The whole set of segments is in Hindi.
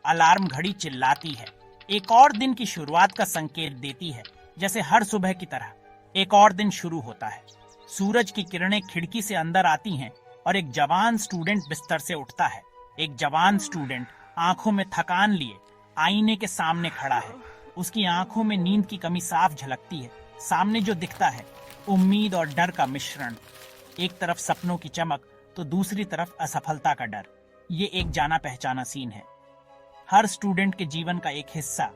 अलार्म घड़ी चिल्लाती है, एक और दिन की शुरुआत का संकेत देती है। जैसे हर सुबह की तरह एक और दिन शुरू होता है। सूरज की किरणें खिड़की से अंदर आती हैं और एक जवान स्टूडेंट बिस्तर से उठता है। एक जवान स्टूडेंट आंखों में थकान लिए आईने के सामने खड़ा है। उसकी आंखों में नींद की कमी साफ झलकती है। सामने जो दिखता है, उम्मीद और डर का मिश्रण। एक तरफ सपनों की चमक तो दूसरी तरफ असफलता का डर। ये एक जाना पहचाना सीन है, हर स्टूडेंट के जीवन का एक हिस्सा।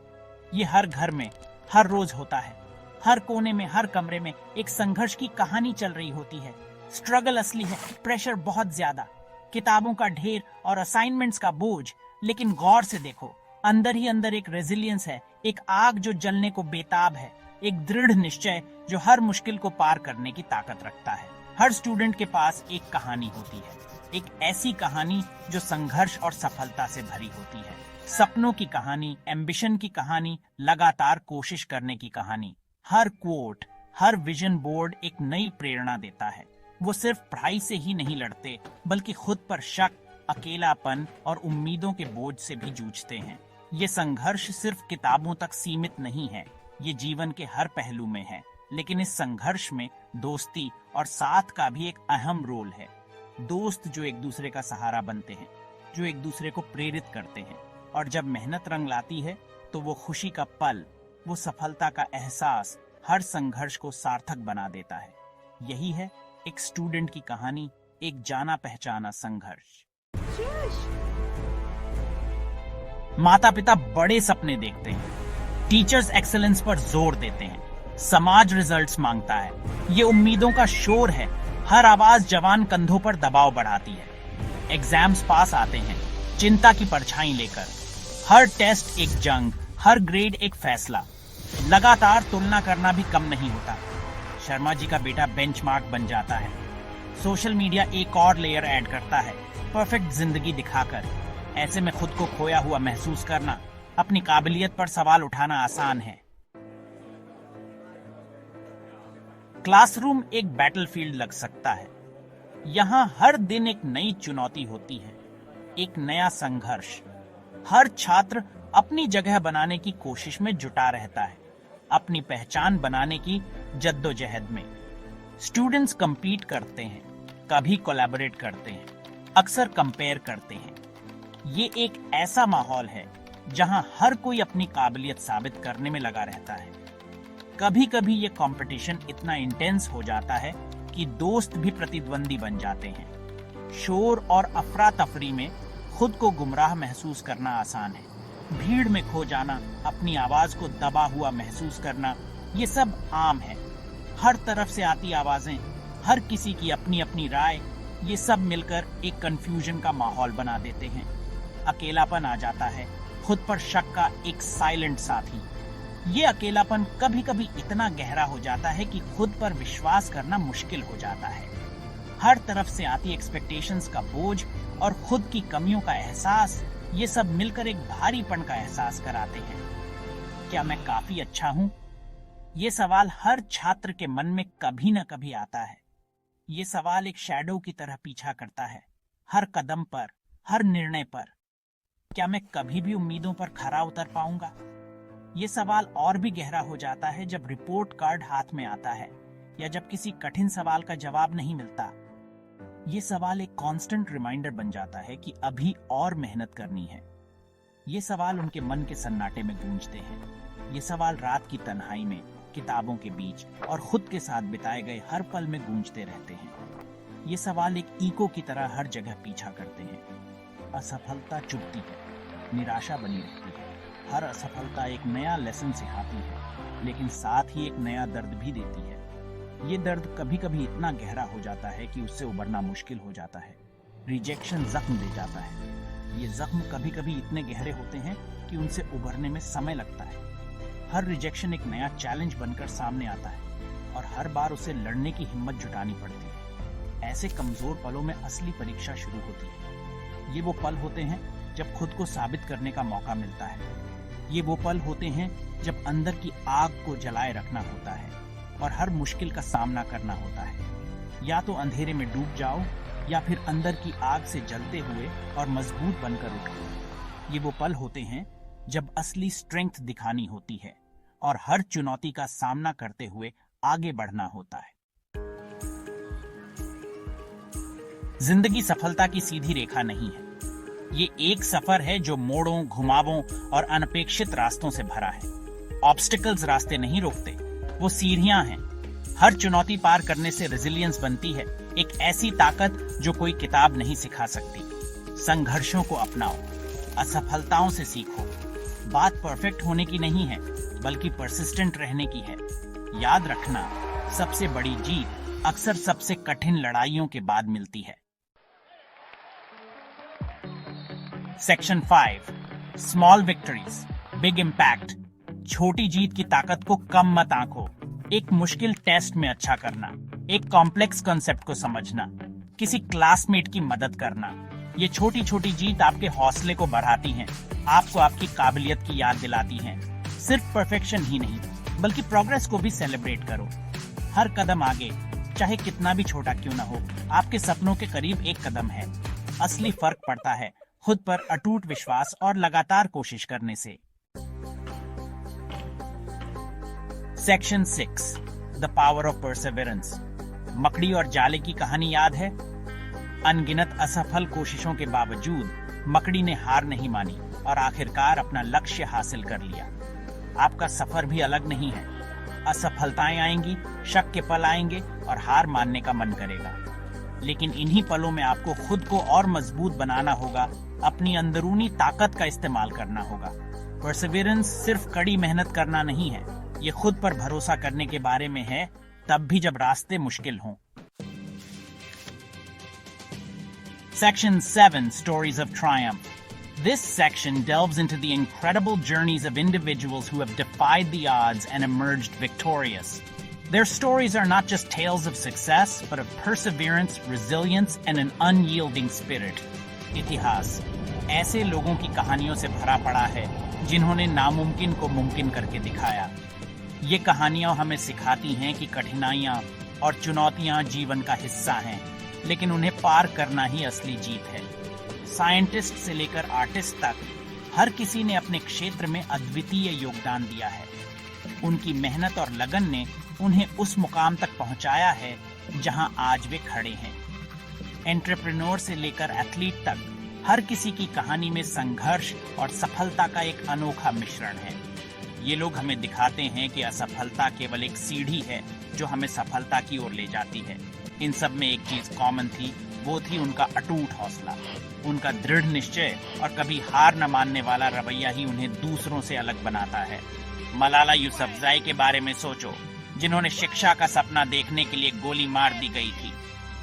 ये हर घर में हर रोज होता है। हर कोने में, हर कमरे में एक संघर्ष की कहानी चल रही होती है। स्ट्रगल असली है, प्रेशर बहुत ज्यादा, किताबों का ढेर और असाइनमेंट्स का बोझ। लेकिन गौर से देखो, अंदर ही अंदर एक रेजिलियंस है, एक आग जो जलने को बेताब है, एक दृढ़ निश्चय जो हर मुश्किल को पार करने की ताकत रखता है। हर स्टूडेंट के पास एक कहानी होती है, एक ऐसी कहानी जो संघर्ष और सफलता से भरी होती है। सपनों की कहानी, एम्बिशन की कहानी, लगातार कोशिश करने की कहानी। Her coat, her vision board एक नई प्रेरणा देता है। वो सिर्फ पढ़ाई से ही नहीं लड़ते, बल्कि खुद पर शक, अकेलापन और उम्मीदों के बोझ से भी जूझते हैं। ये संघर्ष सिर्फ किताबों तक सीमित नहीं है, ये जीवन के हर पहलू में है। लेकिन इस संघर्ष में दोस्ती और साथ का भी एक अहम रोल है। दोस्त जो एक दूसरे का सहारा बनते हैं, जो एक दूसरे को प्रेरित करते हैं, और जब मेहनत रंग लाती है तो वो खुशी का पल, वो सफलता का एहसास हर संघर्ष को सार्थक बना देता है। यही है एक स्टूडेंट की कहानी, एक जाना पहचाना संघर्ष। माता पिता बड़े सपने देखते हैं, टीचर्स एक्सेलेंस पर जोर देते हैं, समाज रिजल्ट्स मांगता है। ये उम्मीदों का शोर है, हर आवाज जवान कंधों पर दबाव बढ़ाती है। एग्जाम्स पास आते हैं चिंता की परछाई लेकर, हर टेस्ट एक जंग, हर ग्रेड एक फैसला। लगातार तुलना करना भी कम नहीं होता। शर्मा जी का बेटा बेंचमार्क बन जाता है। सोशल मीडिया एक और लेयर ऐड करता है, परफेक्ट जिंदगी दिखाकर। ऐसे में खुद को खोया हुआ महसूस करना, अपनी काबिलियत पर सवाल उठाना आसान है। क्लासरूम एक बैटलफील्ड लग सकता है। यहाँ हर दिन एक नई चुनौती होती है, एक नया संघर्ष। हर छात्र अपनी जगह बनाने की कोशिश में जुटा रहता है, अपनी पहचान बनाने की जद्दोजहद में। स्टूडेंट्स compete करते हैं, कभी कोलैबोरेट करते हैं, अक्सर कंपेयर करते हैं। ये एक ऐसा माहौल है जहां हर कोई अपनी काबिलियत साबित करने में लगा रहता है। कभी कभी ये कंपटीशन इतना इंटेंस हो जाता है कि दोस्त भी प्रतिद्वंदी बन जाते हैं। शोर और अफरा तफरी में खुद को गुमराह महसूस करना आसान है। भीड़ में खो जाना, अपनी आवाज को दबा हुआ महसूस करना, ये सब आम है। हर तरफ से आती आवाजें, हर किसी की अपनी अपनी राय, ये सब मिलकर एक कंफ्यूजन का माहौल बना देते हैं। अकेलापन आ जाता है, खुद पर शक का एक साइलेंट साथी। ये अकेलापन कभी कभी इतना गहरा हो जाता है कि खुद पर विश्वास करना मुश्किल हो जाता है। हर तरफ से आती एक्सपेक्टेशंस का बोझ और खुद की कमियों का एहसास, ये सब मिलकर एक भारीपन का एहसास कराते हैं। क्या मैं काफी अच्छा हूं? ये सवाल हर छात्र के मन में कभी न कभी आता है। ये सवाल एक शैडो की तरह पीछा करता है, हर कदम पर, हर निर्णय पर। क्या मैं कभी भी उम्मीदों पर खरा उतर पाऊंगा? ये सवाल और भी गहरा हो जाता है जब रिपोर्ट कार्ड हाथ में आता है या जब किसी कठिन सवाल का जवाब नहीं मिलता। ये सवाल एक कांस्टेंट रिमाइंडर बन जाता है कि अभी और मेहनत करनी है। ये सवाल उनके मन के सन्नाटे में गूंजते हैं। ये सवाल रात की तन्हाई में, किताबों के बीच और खुद के साथ बिताए गए हर पल में गूंजते रहते हैं। ये सवाल एक इको की तरह हर जगह पीछा करते हैं। असफलता चुभती है, निराशा बनी रहती है। हर असफलता एक नया लेसन सिखाती है, लेकिन साथ ही एक नया दर्द भी देती है। ये दर्द कभी कभी इतना गहरा हो जाता है कि उससे उबरना मुश्किल हो जाता है। रिजेक्शन जख्म दे जाता है। ये जख्म कभी कभी इतने गहरे होते हैं कि उनसे उबरने में समय लगता है। हर रिजेक्शन एक नया चैलेंज बनकर सामने आता है और हर बार उसे लड़ने की हिम्मत जुटानी पड़ती है। ऐसे कमजोर पलों में असली परीक्षा शुरू होती है। ये वो पल होते हैं जब खुद को साबित करने का मौका मिलता है। ये वो पल होते हैं जब अंदर की आग को जलाए रखना होता है और हर मुश्किल का सामना करना होता है। या तो अंधेरे में डूब जाओ या फिर अंदर की आग से जलते हुए और मजबूत बनकर उठो। ये वो पल होते हैं जब असली स्ट्रेंथ दिखानी होती है और हर चुनौती का सामना करते हुए आगे बढ़ना होता है। जिंदगी सफलता की सीधी रेखा नहीं है। ये एक सफर है जो मोड़ों, घुमावों और अनपेक्षित रास्तों से भरा है। ऑब्स्टिकल्स रास्ते नहीं रोकते, वो सीढ़ियां हैं। हर चुनौती पार करने से रेजिलियंस बनती है, एक ऐसी ताकत जो कोई किताब नहीं सिखा सकती। संघर्षों को अपनाओ, असफलताओं से सीखो। बात परफेक्ट होने की नहीं है, बल्कि परसिस्टेंट रहने की है। याद रखना, सबसे बड़ी जीत अक्सर सबसे कठिन लड़ाइयों के बाद मिलती है। Section 5, small victories, big impact. छोटी जीत की ताकत को कम मत आंको। एक मुश्किल टेस्ट में अच्छा करना, एक कॉम्प्लेक्स कॉन्सेप्ट को समझना, किसी क्लासमेट की मदद करना, ये छोटी छोटी जीत आपके हौसले को बढ़ाती हैं, आपको आपकी काबिलियत की याद दिलाती हैं। सिर्फ परफेक्शन ही नहीं, बल्कि प्रोग्रेस को भी सेलिब्रेट करो। हर कदम आगे, चाहे कितना भी छोटा क्यों ना हो, आपके सपनों के करीब एक कदम है। असली फर्क पड़ता है खुद पर अटूट विश्वास और लगातार कोशिश करने से। Section 6, the power of Perseverance. मकड़ी और जाले की कहानी याद है? अनगिनत असफल कोशिशों के बावजूद मकड़ी ने हार नहीं मानी और आखिरकार अपना लक्ष्य हासिल कर लिया। आपका सफर भी अलग नहीं है। असफलताएं आएंगी, शक के पल आएंगे और हार मानने का मन करेगा, लेकिन इन्हीं पलों में आपको खुद को और मजबूत बनाना होगा, अपनी अंदरूनी ताकत का इस्तेमाल करना होगा। परसेवरेंस सिर्फ कड़ी मेहनत करना नहीं है, ये खुद पर भरोसा करने के बारे में है, तब भी जब रास्ते मुश्किल हों। Section 7, Stories of Triumph. This section delves into the incredible journeys of individuals who have defied the odds and emerged victorious. Their stories are not just tales of success, but of perseverance, resilience, and an unyielding spirit. इतिहास ऐसे लोगों की कहानियों से भरा पड़ा है जिन्होंने नामुमकिन को मुमकिन करके दिखाया। ये कहानियां हमें सिखाती हैं कि कठिनाइयां और चुनौतियां जीवन का हिस्सा हैं, लेकिन उन्हें पार करना ही असली जीत है। साइंटिस्ट से लेकर आर्टिस्ट तक हर किसी ने अपने क्षेत्र में अद्वितीय योगदान दिया है। उनकी मेहनत और लगन ने उन्हें उस मुकाम तक पहुंचाया है जहां आज वे खड़े हैं। एंटरप्रेन्योर से लेकर एथलीट तक हर किसी की कहानी में संघर्ष और सफलता का एक अनोखा मिश्रण है। ये लोग हमें दिखाते हैं कि असफलता केवल एक सीढ़ी है जो हमें सफलता की ओर ले जाती है। इन सब में एक चीज कॉमन थी, वो थी उनका अटूट हौसला, उनका दृढ़ निश्चय और कभी हार न मानने वाला रवैया ही उन्हें दूसरों से अलग बनाता है। मलाला यूसुफजई के बारे में सोचो, जिन्होंने शिक्षा का सपना देखने के लिए गोली मार दी गई थी,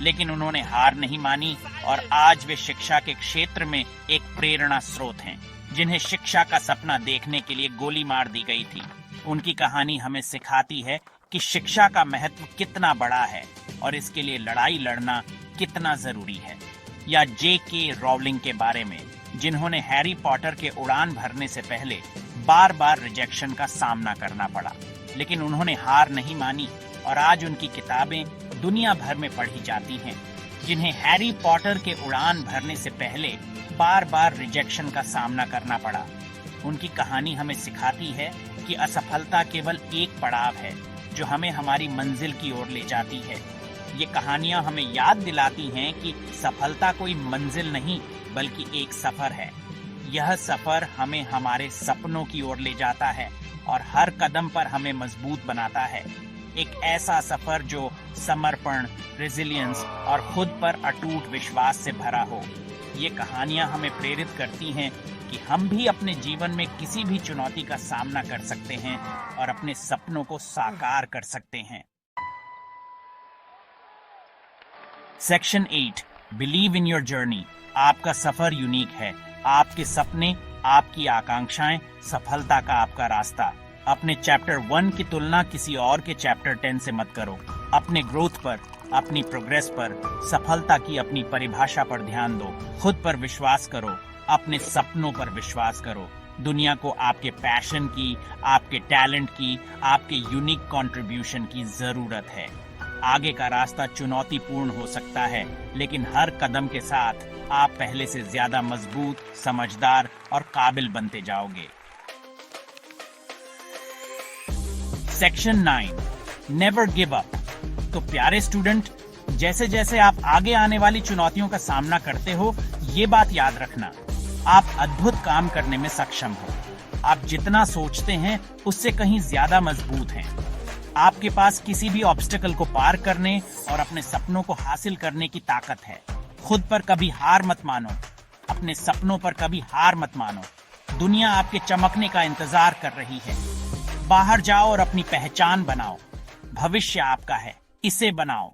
लेकिन उन्होंने हार नहीं मानी और आज वे शिक्षा के क्षेत्र में एक प्रेरणा स्रोत हैं। जिन्हें शिक्षा का सपना देखने के लिए गोली मार दी गई थी, उनकी कहानी हमें सिखाती है कि शिक्षा का महत्व कितना बड़ा है और इसके लिए लड़ाई लड़ना कितना जरूरी है। या J.K. रॉलिंग के बारे में, जिन्होंने हैरी पॉटर के उड़ान भरने से पहले बार बार रिजेक्शन का सामना करना पड़ा, लेकिन उन्होंने हार नहीं मानी और आज उनकी किताबें दुनिया भर में पढ़ी जाती हैं। जिन्हें हैरी पॉटर के उड़ान भरने से पहले बार बार रिजेक्शन का सामना करना पड़ा, उनकी कहानी हमें सिखाती है कि असफलता केवल एक पड़ाव है जो हमें हमारी मंजिल की ओर ले जाती है। ये कहानियां हमें याद दिलाती हैं कि सफलता कोई मंजिल नहीं, बल्कि एक सफर है। यह सफर हमें हमारे सपनों की ओर ले जाता है और हर कदम पर हमें मजबूत बनाता है। एक ऐसा सफर जो समर्पण, रेजिलियंस और खुद पर अटूट विश्वास से भरा हो। ये कहानियां हमें प्रेरित करती हैं कि हम भी अपने जीवन में किसी भी चुनौती का सामना कर सकते हैं और अपने सपनों को साकार कर सकते हैं। Section 8, believe in your journey. आपका सफर यूनिक है। आपके सपने, आपकी आकांक्षाएं, सफलता का आपका रास्ता। अपने चैप्टर 1 की तुलना किसी और के चैप्टर 10 से मत करो। अपने ग्रोथ पर, अपनी प्रोग्रेस पर, सफलता की अपनी परिभाषा पर ध्यान दो। खुद पर विश्वास करो, अपने सपनों पर विश्वास करो। दुनिया को आपके पैशन की, आपके टैलेंट की, आपके यूनिक कंट्रीब्यूशन की जरूरत है। आगे का रास्ता चुनौतीपूर्ण हो सकता है, लेकिन हर कदम के साथ आप पहले से ज्यादा मजबूत, समझदार और काबिल बनते जाओगे। Section 9, never give up. तो प्यारे स्टूडेंट, जैसे जैसे आप आगे आने वाली चुनौतियों का सामना करते हो, ये बात याद रखना, आप अद्भुत काम करने में सक्षम हो। आप जितना सोचते हैं उससे कहीं ज्यादा मजबूत हैं। आपके पास किसी भी ऑब्स्टेकल को पार करने और अपने सपनों को हासिल करने की ताकत है। खुद पर कभी हार मत मानो, अपने सपनों पर कभी हार मत मानो। दुनिया आपके चमकने का इंतजार कर रही है। बाहर जाओ और अपनी पहचान बनाओ। भविष्य आपका है, इसे बनाओ।